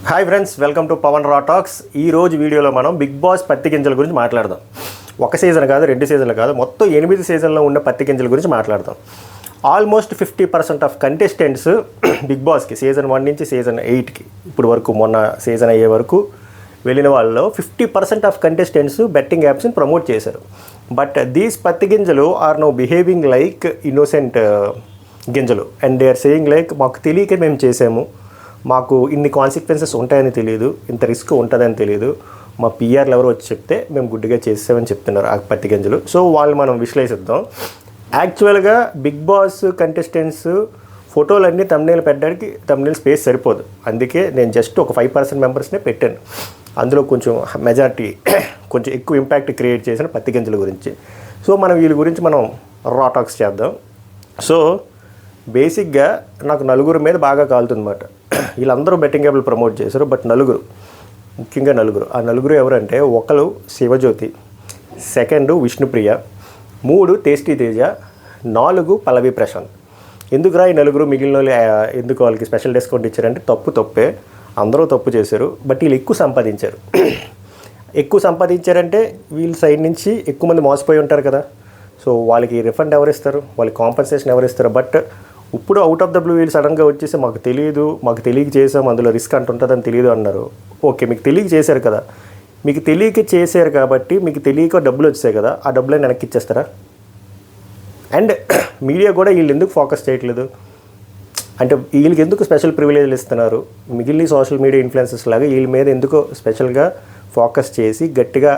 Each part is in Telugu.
Hi friends, welcome to Pawan రా టాక్స్. ఈ రోజు వీడియోలో మనం బిగ్ బాస్ పత్తి గింజల గురించి మాట్లాడదాం. ఒక సీజన్ కాదు, 2 సీజన్లు కాదు, మొత్తం 8 సీజన్లో ఉన్న పత్తి గింజల గురించి మాట్లాడదాం. ఆల్మోస్ట్ 50% ఆఫ్ కంటెస్టెంట్స్ బిగ్ బాస్కి సీజన్ 1 నుంచి సీజన్ 8కి ఇప్పుడు వరకు, మొన్న సీజన్ అయ్యే వరకు వెళ్ళిన వాళ్ళలో 50% ఆఫ్ కంటెస్టెంట్స్ బెట్టింగ్ యాప్స్ని ప్రమోట్ చేశారు. బట్ దీస్ పత్తి గింజలు are no behaving like innocent గింజలు and they are saying like మాకు తెలియక మేము చేసాము, మాకు ఇన్ని కాన్సిక్వెన్సెస్ ఉంటాయని తెలియదు, ఇంత రిస్క్ ఉంటుందని తెలియదు, మా పిఆర్లు ఎవరు వచ్చి చెప్తే మేము గుడ్డిగా చేసామని చెప్తున్నారు ఆ పత్తి గింజలు. సో వాళ్ళు మనం విశ్లేషిద్దాం. యాక్చువల్గా బిగ్ బాస్ కంటెస్టెంట్స్ ఫోటోలన్నీ తమ్నెయిల్ పెట్టడానికి తమ్నెయిల్ స్పేస్ సరిపోదు. అందుకే నేను జస్ట్ ఒక 5% మెంబర్స్నే పెట్టాను. అందులో కొంచెం మెజారిటీ కొంచెం ఎక్కువ ఇంపాక్ట్ క్రియేట్ చేసిన పత్తి గింజల గురించి. సో మనం వీళ్ళ గురించి మనం రా టాక్స్ చేద్దాం. సో బేసిక్గా నాకు నలుగురు మీద బాగా కాలుతుందన్నమాట. వీళ్ళందరూ బెట్టింగ్ యాప్లు ప్రమోట్ చేశారు, బట్ ముఖ్యంగా ఆ నలుగురు ఎవరంటే, ఒకరు శివజ్యోతి, సెకండ్ విష్ణుప్రియ, 3 టేస్టీ తేజ, 4 పల్లవి ప్రశాంత్. ఎందుకురా ఈ నలుగురు మిగిలిన వాళ్ళు ఎందుకు వాళ్ళకి స్పెషల్ డిస్కౌంట్ ఇచ్చారంటే తప్పే, అందరూ తప్పు చేశారు. బట్ వీళ్ళు ఎక్కువ సంపాదించారంటే వీళ్ళ సైడ్ నుంచి ఎక్కువ మంది మోసపోయి ఉంటారు కదా. సో వాళ్ళకి రిఫండ్ ఎవరు ఇస్తారు, వాళ్ళకి కాంపన్సేషన్ ఎవరు ఇస్తారు? బట్ ఇప్పుడు అవుట్ ఆఫ్ ద బ్లూ వీళ్ళు సడన్గా వచ్చేసి మాకు తెలియక చేసాం, అందులో రిస్క్ అంటుంటుందని తెలియదు అన్నారు. ఓకే, మీకు తెలియక చేశారు కదా, మీకు తెలియక చేశారు కాబట్టి మీకు తెలియక డబ్బులు వచ్చాయి కదా, ఆ డబ్బులని వెనక్కి ఇచ్చేస్తారా? అండ్ మీడియా కూడా వీళ్ళు ఎందుకు ఫోకస్ చేయట్లేదు అంటే, వీళ్ళకి ఎందుకు స్పెషల్ ప్రివిలేజ్లు ఇస్తున్నారు? మిగిలిన సోషల్ మీడియా ఇన్ఫ్లుయెన్సర్స్ లాగా వీళ్ళ మీద ఎందుకో స్పెషల్గా ఫోకస్ చేసి గట్టిగా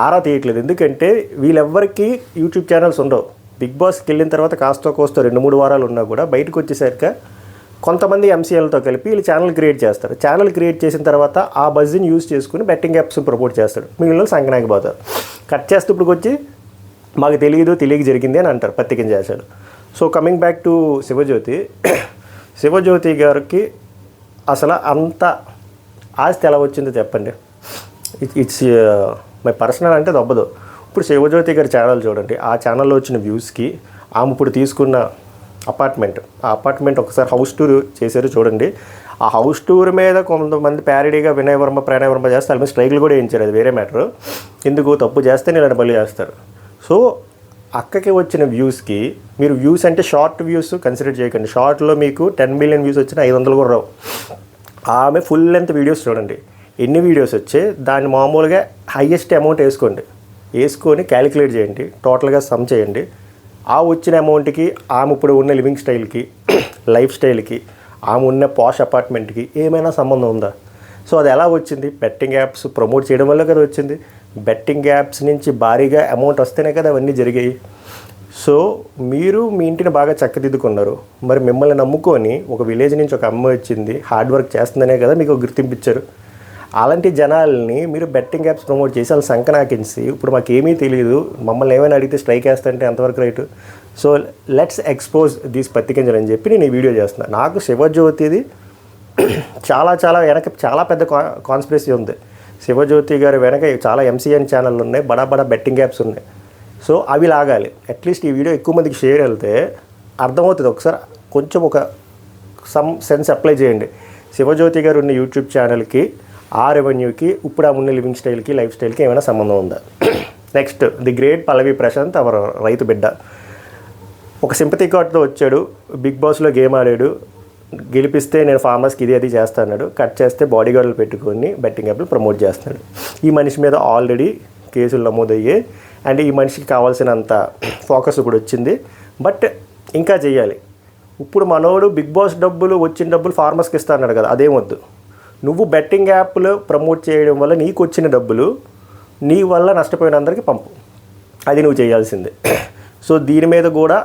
ఆరా తీయట్లేదు? ఎందుకంటే వీళ్ళెవ్వరికి యూట్యూబ్ ఛానల్స్ ఉండవు. బిగ్ బాస్కి వెళ్ళిన తర్వాత కాస్తో 2-3 వారాలు ఉన్నా కూడా బయటకు వచ్చేసరికి కొంతమంది ఎంసీఎల్తో కలిపి వీళ్ళు ఛానల్ క్రియేట్ చేస్తారు. ఛానల్ క్రియేట్ చేసిన తర్వాత ఆ బజ్ని యూజ్ చేసుకుని బెట్టింగ్ యాప్స్ ప్రమోట్ చేస్తాడు. మిగిలిన సంకనాకి పోతారు. కట్ చేస్తే ఇప్పుడు వచ్చి మాకు తెలియక జరిగింది అని అంటారు, పత్తి గింజ చేశాడు. So coming back to Shivajyothi గారికి అసలు అంత ఆస్తి ఎలా వచ్చిందో చెప్పండి. ఇట్స్ మై పర్సనల్ అంటే దొబ్బదు. ఇప్పుడు శివజ్యోతి గారి ఛానల్ చూడండి, ఆ ఛానల్లో వచ్చిన వ్యూస్కి ఆమె ఇప్పుడు తీసుకున్న ఆ అపార్ట్మెంట్ ఒకసారి హౌస్ టూర్ చేశారు చూడండి. ఆ హౌస్ టూర్ మీద కొంతమంది ప్యారడీగా ప్రణయ్ వర్మ చేస్తే వాళ్ళ మీద స్ట్రైక్లు కూడా వేయించారు. అది వేరే మ్యాటర్. ఎందుకు తప్పు చేస్తే ఇలాంటి బలి చేస్తారు. సో అక్కకి వచ్చిన వ్యూస్కి మీరు వ్యూస్ అంటే షార్ట్ వ్యూస్ కన్సిడర్ చేయకండి. షార్ట్లో మీకు 10 మిలియన్ వ్యూస్ వచ్చినా 500 కూడా రావు. ఆమె ఫుల్ లెంత్ వీడియోస్ చూడండి, ఎన్ని వీడియోస్ వచ్చాయి దాన్ని మామూలుగా హైయెస్ట్ అమౌంట్ వేసుకొని క్యాలిక్యులేట్ చేయండి, టోటల్గా సమ్ చేయండి. ఆ వచ్చిన అమౌంట్కి ఆమె ఇప్పుడు ఉన్న లివింగ్ స్టైల్కి, లైఫ్ స్టైల్కి, ఆమె ఉన్న పాష్ అపార్ట్మెంట్కి ఏమైనా సంబంధం ఉందా? సో అది ఎలా వచ్చింది? బెట్టింగ్ యాప్స్ ప్రమోట్ చేయడం వల్ల కదా వచ్చింది. బెట్టింగ్ యాప్స్ నుంచి భారీగా అమౌంట్ వస్తేనే కదా అవన్నీ జరిగాయి. సో మీరు మీ ఇంటిని బాగా చక్కదిద్దుకున్నారు. మరి మిమ్మల్ని నమ్ముకొని ఒక విలేజ్ నుంచి ఒక అమ్మ వచ్చింది, హార్డ్ వర్క్ చేస్తుందనే కదా మీకు గుర్తింపించారు. అలాంటి జనాల్ని మీరు బెట్టింగ్ యాప్స్ ప్రమోట్ చేసి వాళ్ళు సంకనాకించి ఇప్పుడు మాకేమీ తెలియదు, మమ్మల్ని ఏమైనా అడిగితే స్ట్రైక్ వేస్తాంటే ఎంతవరకు right? So let's expose these పత్తి గింజలు అని చెప్పి నేను ఈ వీడియో చేస్తున్నాను. నాకు శివజ్యోతిది చాలా వెనక చాలా పెద్ద కాన్స్పిరసీ ఉంది. శివజ్యోతి గారి వెనక చాలా ఎంసీఎన్ ఛానళ్ళు ఉన్నాయి, బడా బెట్టింగ్ యాప్స్ ఉన్నాయి. సో అవి లాగాలి. అట్లీస్ట్ ఈ వీడియో ఎక్కువ మందికి షేర్ వెళ్తే అర్థమవుతుంది. ఒకసారి కొంచెం ఒక సమ్ సెన్స్ అప్లై చేయండి. శివజ్యోతి గారు ఉన్న యూట్యూబ్ ఛానల్కి, ఆ రెవెన్యూకి, ఇప్పుడు ఆ ఉన్న లివింగ్ స్టైల్కి, లైఫ్ స్టైల్కి ఏమైనా సంబంధం ఉందా? Next the great Pallavi Prashanth, our రైతు బిడ్డ. ఒక సింపతి కార్డ్తో వచ్చాడు, బిగ్ బాస్లో గేమ్ ఆడాడు, గెలిపిస్తే నేను ఫార్మర్స్కి ఇది చేస్తా అన్నాడు. కట్ చేస్తే బాడీ గార్డులు పెట్టుకొని బెట్టింగ్ యాప్లు ప్రమోట్ చేస్తున్నాడు. ఈ మనిషి మీద ఆల్రెడీ కేసులు నమోదయ్యాయి అండ్ ఈ మనిషికి కావాల్సినంత ఫోకస్ ఇప్పుడు వచ్చింది. బట్ ఇంకా చేయాలి. ఇప్పుడు మనోడు బిగ్ బాస్ వచ్చిన డబ్బులు ఫార్మర్స్కి ఇస్తా అన్నాడు కదా, అదేమొద్దు. నువ్వు బెట్టింగ్ యాప్లు ప్రమోట్ చేయడం వల్ల నీకు వచ్చిన డబ్బులు నీ వల్ల నష్టపోయిన అందరికీ పంపు, అది నువ్వు చేయాల్సిందే. సో దీని మీద కూడా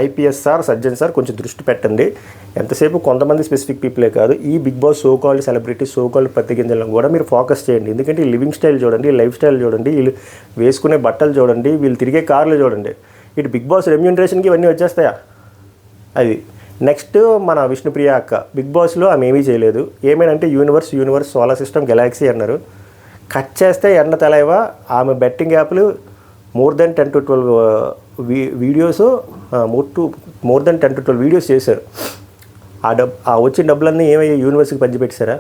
ఐపీఎస్ సార్, సజ్జన్ సార్ కొంచెం దృష్టి పెట్టండి. ఎంతసేపు కొంతమంది స్పెసిఫిక్ పీపులే కాదు, ఈ Bigg Boss so called celebrities, so called పత్తి గింజలను కూడా మీరు ఫోకస్ చేయండి. ఎందుకంటే ఈ లివింగ్ స్టైల్ చూడండి, లైఫ్ స్టైల్ చూడండి, వీళ్ళు వేసుకునే బట్టలు చూడండి, వీళ్ళు తిరిగే కార్లు చూడండి. ఇటు బిగ్ బాస్ రెమ్యూనరేషన్కి ఇవన్నీ వచ్చేస్తాయా? అది నెక్స్ట్ మన విష్ణుప్రియ అక్క బిగ్ బాస్లో ఆమె ఏమీ చేయలేదు. ఏమైనంటే యూనివర్స్, సోలార్ సిస్టమ్, గెలాక్సీ అన్నారు. కట్ చేస్తే ఎండ తెలవా ఆమె బెట్టింగ్ యాప్లు more than 10 to 12 videos, more than 10 to 12 videos చేశారు. ఆ వచ్చిన డబ్బులన్నీ ఏమయ్యా? యూనివర్స్కి పంచిపెట్టారా?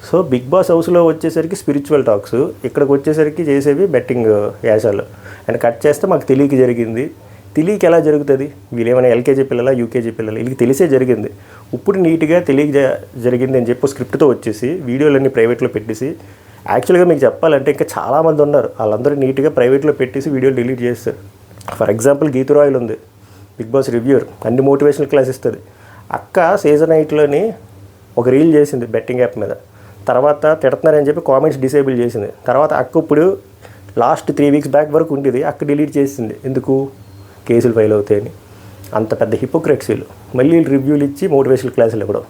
సో బిగ్ బాస్ హౌస్లో వచ్చేసరికి స్పిరిచువల్ టాక్స్, ఇక్కడికి వచ్చేసరికి చేసేవి బెట్టింగ్ యాసాలు. అండ్ కట్ చేస్తే మాకు తెలియక జరిగింది. తెలియక ఎలా జరుగుతుంది? వీళ్ళేమైనా ఎల్కేజీ పిల్లల, యూకేజీ పిల్లలు, వీళ్ళకి తెలిసే జరిగింది. ఇప్పుడు నీట్గా తెలియక జరిగింది అని చెప్పి స్క్రిప్ట్తో వచ్చేసి వీడియోలన్నీ ప్రైవేట్లో పెట్టేసి, యాక్చువల్గా మీకు చెప్పాలంటే ఇంకా చాలామంది ఉన్నారు, వాళ్ళందరూ నీట్గా ప్రైవేట్లో పెట్టేసి వీడియోలు డిలీట్ చేస్తారు. ఫర్ ఎగ్జాంపుల్ గీతు రాయల్ ఉంది, బిగ్ బాస్ రివ్యూర్, అన్ని మోటివేషనల్ క్లాస్ ఇస్తుంది. అక్క సీజన్ 8లోని ఒక రీల్ చేసింది బెట్టింగ్ యాప్ మీద, తర్వాత తిడుతున్నారని చెప్పి కామెంట్స్ డిసేబుల్ చేసింది. తర్వాత అక్క ఇప్పుడు లాస్ట్ 3 వీక్స్ బ్యాక్ వరకు ఉండేది, అక్క డిలీట్ చేసింది. ఎందుకు? కేసులు ఫైల్ అవుతాయని. అంత పెద్ద హిపోక్రెట్స్ వీళ్ళు. మళ్ళీ రివ్యూలు ఇచ్చి మోటివేషనల్ క్లాసులు ఇవ్వడం.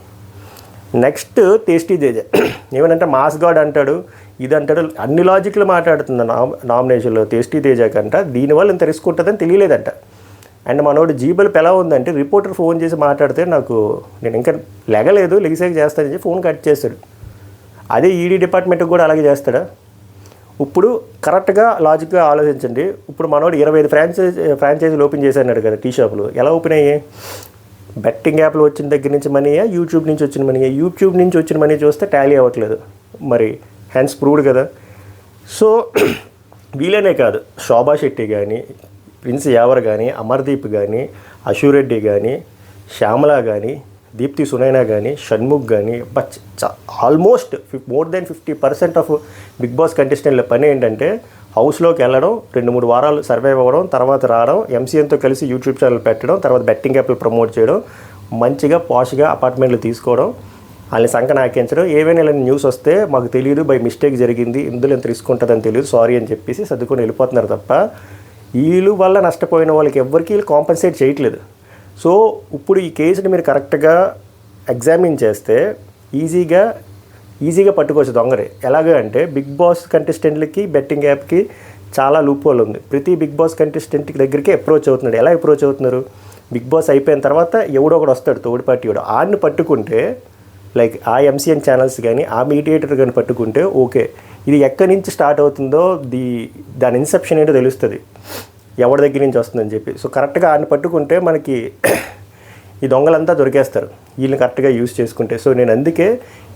నెక్స్ట్ టేస్టీ తేజ ఏమనంటే మాస్ గాడ్ అంటాడు, ఇది అంటాడు, అన్ని లాజిక్లు మాట్లాడుతుంది నామినేషన్లో టేస్టీ తేజ కంట. దీనివల్ల ఇంత రిస్క్ ఉంటుందని తెలియలేదంట. అండ్ మనోడు జీబల్ప్ ఎలా ఉందంటే రిపోర్టర్ ఫోన్ చేసి మాట్లాడితే నేను ఇంకా లెగలేదు, లెగిసాక చేస్తానని చెప్పి ఫోన్ కట్ చేస్తాడు. అదే ఈడీ డిపార్ట్మెంట్కి కూడా అలాగే చేస్తాడా? ఇప్పుడు కరెక్ట్గా లాజిక్గా ఆలోచించండి. ఇప్పుడు మనోడు 25 ఫ్రాంచైజీలు ఓపెన్ చేశాడు కదా టీ షాపులు. ఎలా ఓపెన్ అయ్యాయి? బెట్టింగ్ యాప్లు వచ్చిన దగ్గర నుంచి మనీయా, యూట్యూబ్ నుంచి వచ్చిన మనీయా? యూట్యూబ్ నుంచి వచ్చిన మనీ చూస్తే టాలీ అవ్వట్లేదు, మరి హ్యాండ్స్ ప్రూవ్డ్ కదా. సో వీళ్ళనే కాదు, శోభా శెట్టి కానీ, ప్రిన్స్ యావర్ కానీ, అమర్దీప్ కానీ, అశూరెడ్డి కానీ, శ్యామల కానీ, దీప్తి సునైనా కానీ, షణ్ముఖ్ కానీ, almost more than 50% of Bigg Boss కంటెస్టెంట్ల పని ఏంటంటే హౌస్లోకి వెళ్ళడం, 2-3 వారాలు సర్వైవ్ అవ్వడం, తర్వాత రావడం, ఎంసీఎన్తో కలిసి యూట్యూబ్ ఛానల్ పెట్టడం, తర్వాత బెట్టింగ్ యాప్లు ప్రమోట్ చేయడం, మంచిగా పాష్గా అపార్ట్మెంట్లు తీసుకోవడం, వాళ్ళని సంఖ నాకించడం. ఏవైనా ఇలా న్యూస్ వస్తే మాకు తెలియదు, బై మిస్టేక్ జరిగింది, ఇందులో ఎంత రిస్క్ ఉంటుందని తెలియదు, సారీ అని చెప్పేసి సర్దుకొని వెళ్ళిపోతున్నారు తప్ప వీళ్ళు వల్ల నష్టపోయిన వాళ్ళకి ఎవ్వరికి వీళ్ళు కాంపన్సేట్ చేయట్లేదు. సో ఇప్పుడు ఈ కేసుని మీరు కరెక్ట్గా ఎగ్జామిన్ చేస్తే ఈజీగా పట్టుకోవచ్చు దొంగరే. ఎలాగ అంటే బిగ్ బాస్ కంటెస్టెంట్లకి బెట్టింగ్ యాప్కి చాలా లూప్ హోల్ ఉంది. ప్రతి బిగ్ బాస్ కంటెస్టెంట్ దగ్గరికి అప్రోచ్ అవుతున్నాడు. ఎలా అప్రోచ్ అవుతున్నారు? బిగ్ బాస్ అయిపోయిన తర్వాత ఎవడో ఒకడు వస్తాడు, తోడిపాటి వాడు. ఆడిని పట్టుకుంటే లైక్ ఆ ఎంసీఎన్ ఛానల్స్ కానీ ఆ మీడియేటర్ కానీ పట్టుకుంటే ఓకే, ఇది ఎక్కడి నుంచి స్టార్ట్ అవుతుందో దాని ఇన్సెప్షన్ ఏంటో తెలుస్తుంది, ఎవరి దగ్గర నుంచి వస్తుందని చెప్పి. సో కరెక్ట్గా ఆయన పట్టుకుంటే మనకి ఈ దొంగలంతా దొరికేస్తారు, వీళ్ళని కరెక్ట్గా యూజ్ చేసుకుంటే. సో నేను అందుకే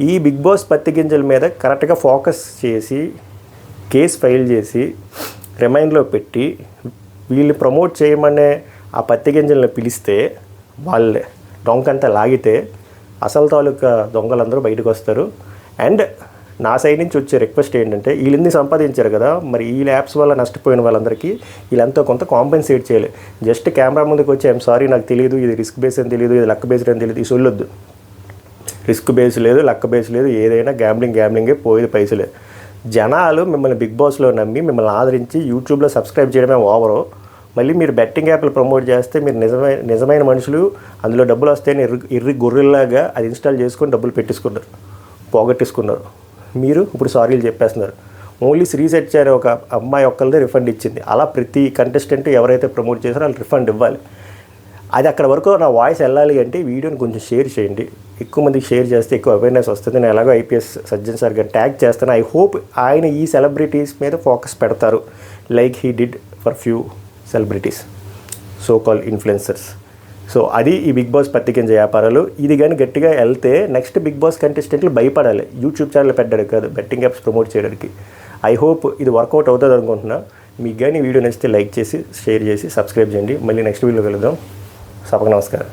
ఈ బిగ్ బాస్ పత్తి గింజల మీద కరెక్ట్గా ఫోకస్ చేసి కేసు ఫైల్ చేసి రిమైండ్లో పెట్టి వీళ్ళు ప్రమోట్ చేయమనే ఆ పత్తి గింజలను పిలిస్తే వాళ్ళే దొంగంతా లాగితే అసలు తాలూకా దొంగలందరూ బయటకు వస్తారు. అండ్ నా సైడ్ నుంచి వచ్చే రిక్వెస్ట్ ఏంటంటే వీళ్ళని సంపాదించారు కదా, మరి ఈ యాప్స్ వల్ల నష్టపోయిన వాళ్ళందరికీ వీళ్ళంతా కొంత కాంపెన్సేట్ చేయాలి. జస్ట్ కెమెరా ముందుకు వచ్చి ఐఎమ్ సారీ నాకు తెలియదు, ఇది రిస్క్ బేస్ అని తెలియదు, ఇది లక్ బేస్డ్ అని తెలియదు, ఈ సొల్లొద్దు. రిస్క్ బేస్ లేదు, లక్ బేస్ లేదు, ఏదైనా గ్యాంబ్లింగే, పోయేది పైసలే. జనాలు మిమ్మల్ని బిగ్ బాస్లో నమ్మి మిమ్మల్ని ఆదరించి యూట్యూబ్లో సబ్స్క్రైబ్ చేయడమే ఓవరు. మళ్ళీ మీరు బెట్టింగ్ యాప్లు ప్రమోట్ చేస్తే మీరు నిజమైన మనుషులు, అందులో డబ్బులు వస్తాయని ఎర్రి గొర్రెల్లాగా అది ఇన్స్టాల్ చేసుకొని డబ్బులు పోగొట్టేసుకున్నారు. మీరు ఇప్పుడు సారీలు చెప్పేస్తున్నారు. ఓన్లీ శ్రీసెట్ అనే ఒక అమ్మాయి ఒక్కరిదే రిఫండ్ ఇచ్చింది. అలా ప్రతి కంటెస్టెంట్ ఎవరైతే ప్రమోట్ చేశారో వాళ్ళు రిఫండ్ ఇవ్వాలి. అది అక్కడ వరకు నా వాయిస్ వెళ్ళాలి అంటే వీడియోని కొంచెం షేర్ చేయండి. ఎక్కువ మందికి షేర్ చేస్తే ఎక్కువ అవేర్నెస్ వస్తుంది. నేను ఎలాగో ఐపీఎస్ సజ్జన్ సార్ గారిని ట్యాగ్ చేస్తాను. ఐ హోప్ ఆయన ఈ సెలబ్రిటీస్ మీద ఫోకస్ పెడతారు, like he did for few celebrities, so called influencers. So అది ఈ బిగ్ బాస్ పత్తికింజ వ్యాపారాలు. ఇది కానీ గట్టిగా వెళ్తే నెక్స్ట్ బిగ్ బాస్ కంటెస్టెంట్లు భయపడాలి యూట్యూబ్ ఛానల్ పెట్టడానికి కాదు, బెట్టింగ్ యాప్స్ ప్రమోట్ చేయడానికి. ఐ హోప్ ఇది వర్కౌట్ అవుతుంది అనుకుంటున్నా. మీకు కానీ వీడియో నచ్చితే లైక్ చేసి షేర్ చేసి సబ్స్క్రైబ్ చేయండి. మళ్ళీ నెక్స్ట్ వీడియోలో వెళ్దాం. సభకు నమస్కారం.